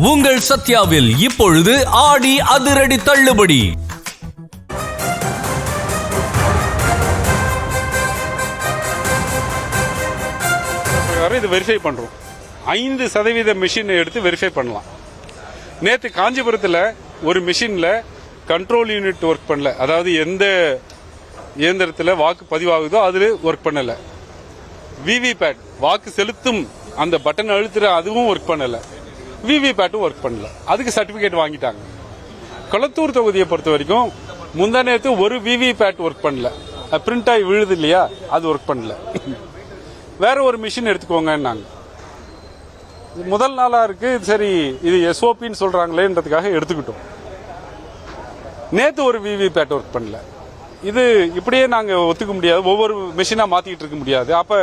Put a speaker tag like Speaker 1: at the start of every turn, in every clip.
Speaker 1: உங்கள் சத்யாவில் இப்பொழுது ஆடி அதிரடி தள்ளுபடி.
Speaker 2: இது வெரிஃபை பண்றோம். 5% மிஷினை எடுத்து வெரிஃபை பண்ணலாம். நேற்று காஞ்சிபுரத்தில் ஒரு மிஷின்ல கண்ட்ரோல் யூனிட் ஒர்க் பண்ணல. அதாவது எந்த இயந்திரத்தில் வாக்கு பதிவாகுதோ அதில் ஒர்க் பண்ணல. விவிபேட் வாக்கு செலுத்தும் அந்த பட்டன் அழுத்துற அதுவும் ஒர்க் பண்ணல. விவிபேட்டும் ஒர்க் பண்ணல. அதுக்கு சர்டிபிகேட் வாங்கிட்டாங்க. கொளத்தூர் தொகுதியை பொறுத்த வரைக்கும் முந்தா நேற்று ஒரு விவிபேட் ஒர்க் பண்ணல. பிரிண்ட் ஆகி விழுது இல்லையா, அது ஒர்க் பண்ணல. வேற ஒரு மிஷின் எடுத்துக்கோங்க. முதல் நாளா இருக்கு, சரி இது எஸ்ஓபின்னு சொல்றாங்களேன்றதுக்காக எடுத்துக்கிட்டோம். நேத்து ஒரு விவிபேட் ஒர்க் பண்ணல. இது இப்படியே நாங்க ஒத்துக்க முடியாது. ஒவ்வொரு மிஷினா மாத்திட்டு இருக்க முடியாது. அப்ப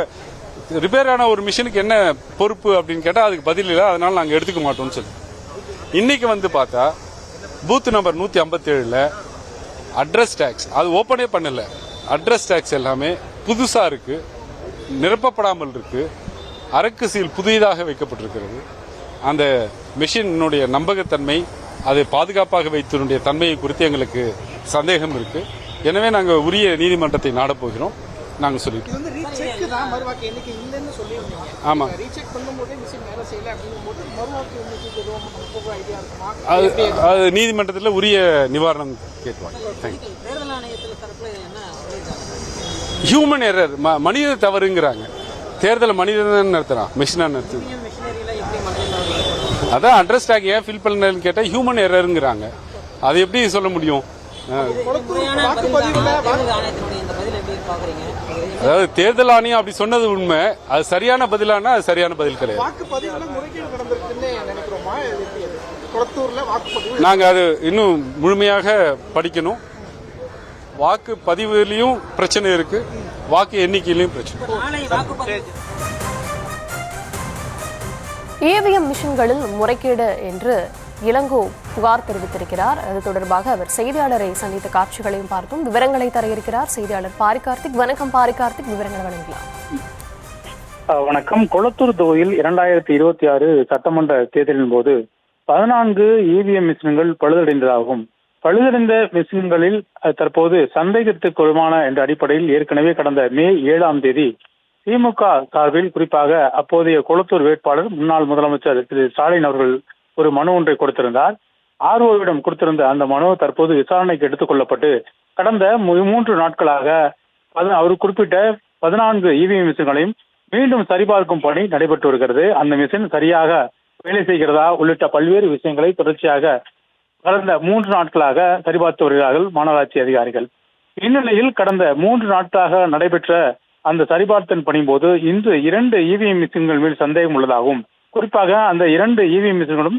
Speaker 2: ரிப்பேர் ஆன ஒரு மிஷினுக்கு என்ன பொறுப்பு அப்படின்னு கேட்டா அதுக்கு பதில் இல்லை. அதனால நாங்க எடுத்துக்க மாட்டோம்னு சொல்லி இன்னைக்கு பார்த்தா பூத் நம்பர் 157ல அட்ரஸ் டாக்ஸ் அது ஓபனே பண்ணல. அட்ரஸ் டாக்ஸ் எல்லாமே புதுசா இருக்கு, நிரப்பப்படாமல் இருக்கு. அரக்கு சீல் புதிதாக வைக்கப்பட்டிருக்கிறது. அந்த மிஷினுடைய நம்பகத்தன்மை, அதை பாதுகாப்பாக வைத்தனுடைய தன்மையை குறித்து எங்களுக்கு சந்தேகம் இருக்கு. எனவே நாங்கள் உரிய நீதிமன்றத்தை நாடப் போகிறோம். நாங்கள் சொல்லிட்டோம். ஆமா, அது நீதிமன்றத்தில் உரிய நிவாரணம் கேட்பாங்க. ஹியூமன் எரர், மனித தவறுங்கிறாங்க. தேர்தல் மனிதன் நடத்துறான், மிஷினா நடத்து. அதான் அட்ரஸ் டாக் ஏன் ஃபில் பண்ணலன்னு கேட்டா ஹியூமன் எரருங்கிறாங்க. அது எப்படி சொல்ல முடியும்? அதாவது தேர்தல் ஆணையம் அப்படி சொன்னது உண்மை. அது சரியான பதிலானா அது சரியான பதில் கிடையாது. நாங்க அது இன்னும் முழுமையாக படிக்கணும். வாக்கு பதிவுலயும் பிரச்சனை இருக்கு, வாக்கு எண்ணிக்கையிலும் பிரச்சனை.
Speaker 3: இவிஎம் மிஷின்களில் முறைகேடு என்று இளங்கோ புகார் தெரிவித்திருக்கிறார். அது தொடர்பாக அவர் செய்தியாளரை சந்தித்த காட்சிகளையும் பார்த்தோம். விவரங்களை தர இருக்கிறார் செய்தியாளர் பாரிகார்த்திக். வணக்கம் பாரிகார்த்திக், விவரங்களை வழங்கலாம்.
Speaker 4: வணக்கம். கொளத்தூர் தொகுதியில் 2026 சட்டமன்ற தேர்தலின் போது 14 இவிஎம் மிஷின்கள் பழுதடைந்ததாகும். பழுதடைந்த மிஷின்களில் தற்போது சந்தேகத்துக்குள்ளான என்ற அடிப்படையில் ஏற்கனவே கடந்த மே 7ஆம் தேதி திமுக சார்பில் குறிப்பாக அப்போதைய கொளத்தூர் வேட்பாளர் முன்னாள் முதலமைச்சர் திரு ஸ்டாலின் அவர்கள் ஒரு மனு ஒன்றை கொடுத்திருந்தார். ஆர்ஓவிடம் கொடுத்திருந்த அந்த மனு தற்போது விசாரணைக்கு எடுத்துக் கொள்ளப்பட்டு கடந்த 3 நாட்களாக அவர் குறிப்பிட்ட 14 இவிஎம் மிஷின்களையும் மீண்டும் சரிபார்க்கும் பணி நடைபெற்று வருகிறது. அந்த மிஷின் சரியாக வேலை செய்கிறதா உள்ளிட்ட பல்வேறு விஷயங்களை தொடர்ச்சியாக கடந்த 3 நாட்களாக சரிபார்த்து வருகிறார்கள் மாநகராட்சி அதிகாரிகள். இந்நிலையில் கடந்த 3 நாட்களாக நடைபெற்ற அந்த சரிபார்த்தல் பணியின் போது இன்று 2 இவிஎம் மிஷின்கள் மீது சந்தேகம் உள்ளதாகவும், குறிப்பாக அந்த 2 இவிஎம் மிஷின்களும்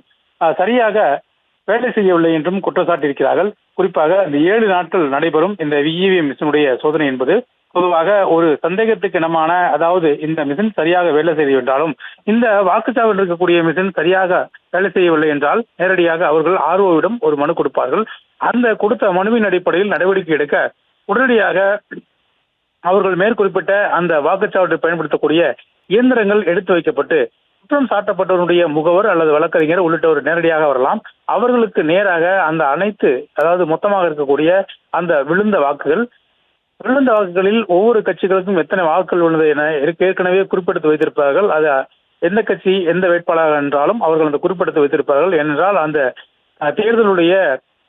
Speaker 4: சரியாக வேலை செய்யவில்லை என்றும் குற்றச்சாட்டியிருக்கிறார்கள். குறிப்பாக இந்த 7 நாட்கள் நடைபெறும் இந்த இவிஎம் மிஷினுடைய சோதனை என்பது பொதுவாக ஒரு சந்தேகத்துக்கு இனமான, அதாவது இந்த மிஷின் சரியாக வேலை செய்ய என்றாலும் இந்த வாக்குச்சாவடியில் இருக்கக்கூடிய மிஷின் சரியாக வேலை செய்யவில்லை என்றால் நேரடியாக அவர்கள் ஆர்ஓவிடம் ஒரு மனு கொடுப்பார்கள். அந்த கொடுத்த மனுவின் அடிப்படையில் நடவடிக்கை எடுக்க உடனடியாக அவர்கள் மேற்குறிப்பிட்ட அந்த வாக்குச்சாவடியை பயன்படுத்தக்கூடிய இயந்திரங்கள் எடுத்து வைக்கப்பட்டு குற்றம் சாட்டப்பட்டவருடைய முகவர் அல்லது வழக்கறிஞர் உள்ளிட்டவர் நேரடியாக வரலாம். அவர்களுக்கு நேராக அந்த அனைத்து, அதாவது மொத்தமாக இருக்கக்கூடிய அந்த விழுந்த வாக்குகளில் ஒவ்வொரு கட்சிகளுக்கும் எத்தனை வாக்குகள் உள்ளது என ஏற்கனவே குறிப்பிட்டு வைத்திருப்பார்கள். அது எந்த கட்சி எந்த வேட்பாளர் என்றாலும் அவர்கள் அந்த குறிப்பிட்டு வைத்திருப்பார்கள். ஏனென்றால் அந்த தேர்தலுடைய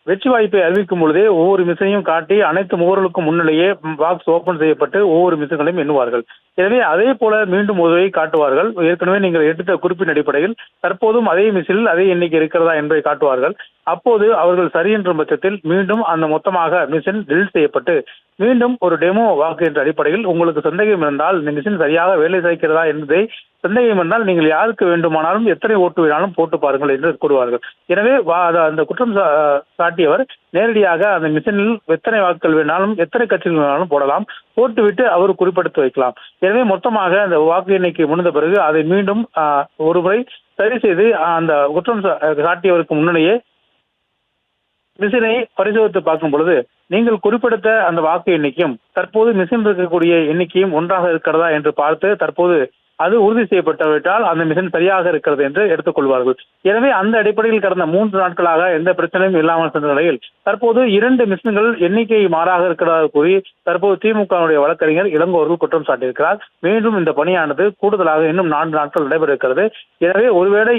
Speaker 4: வெற்றி வாய்ப்பை அறிவிக்கும் பொழுதே ஒவ்வொரு மிஷினையும் காட்டி அனைத்து முகவர்களுக்கும் முன்னிலேயே பாக்ஸ் ஓபன் செய்யப்பட்டு ஒவ்வொரு மிஷின்களையும் எண்ணுவார்கள். எனவே அதே போல மீண்டும் உதவியை காட்டுவார்கள். ஏற்கனவே நீங்கள் எடுத்த குறிப்பின் அடிப்படையில் தற்போதும் அதே மிஷினில் அதே எண்ணிக்கை இருக்கிறதா என்பதை காட்டுவார்கள். அப்போது அவர்கள் சரி என்ற பட்சத்தில் மீண்டும் அந்த மொத்தமாக மிஷின் டெலிட் செய்யப்பட்டு மீண்டும் ஒரு டெமோ வாக்கு என்ற அடிப்படையில் உங்களுக்கு சந்தேகம் இருந்தால் இந்த மிஷின் சரியாக வேலை செய்கிறதா என்பதை சந்தேகம் இருந்தால் நீங்கள் யாருக்கு வேண்டுமானாலும் எத்தனை ஓட்டு வேணாலும் போட்டு பாருங்கள் என்று கூறுவார்கள். எனவே அந்த குற்றம் சாட்டியவர் நேரடியாக அந்த மிஷினில் எத்தனை வாக்குகள் வேணாலும் எத்தனை கட்சிகள் வேணாலும் போடலாம், போட்டுவிட்டு அவர் குறிப்பிட்டு வைக்கலாம். எனவே மொத்தமாக அந்த வாக்கு எண்ணிக்கை முடிந்த பிறகு அதை மீண்டும் ஒரு முறை சரி செய்து அந்த குற்றம் சாட்டியவருக்கு முன்னிலேயே மிஷினை பரிசோதித்து பார்க்கும் பொழுது நீங்கள் குறிப்பிட்ட அந்த வாக்கு எண்ணிக்கையும் தற்போது மிஷின் இருக்கக்கூடிய எண்ணிக்கையும் ஒன்றாக இருக்கிறதா என்று பார்த்து தற்போது அது உறுதி செய்யப்பட்டுவிட்டால் அந்த மிஷின் சரியாக இருக்கிறது என்று எடுத்துக்கொள்வார்கள். எனவே அந்த அடிப்படையில் கடந்த 3 நாட்களாக எந்த பிரச்சனையும் இல்லாமல் சென்ற நிலையில் தற்போது 2 மிஷின்கள் எண்ணிக்கை மாறாக இருக்கிறதாக கூறி தற்போது திமுகவுடைய வழக்கறிஞர் இளங்கோ அவர்கள் குற்றம் சாட்டியிருக்கிறார். மீண்டும் இந்த பணியானது கூடுதலாக இன்னும் 4 நாட்கள் நடைபெற இருக்கிறது. எனவே ஒருவேளை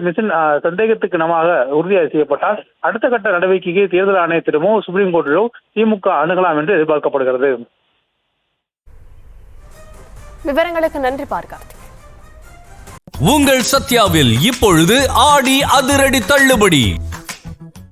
Speaker 4: மிஷின் சந்தேகத்துக்கு இனமாக உறுதியாக செய்யப்பட்டால் அடுத்த கட்ட நடவடிக்கைக்கு தேர்தல் ஆணையத்திடமோ சுப்ரீம் கோர்ட்டிலோ திமுக அணுகலாம் என்று எதிர்பார்க்கப்படுகிறது.
Speaker 3: விவரங்களுக்கு நன்றி பார்க்கார்த்திக்.
Speaker 1: உங்கள் சத்யாவில் இப்பொழுது ஆடி அதிரடி தள்ளுபடி.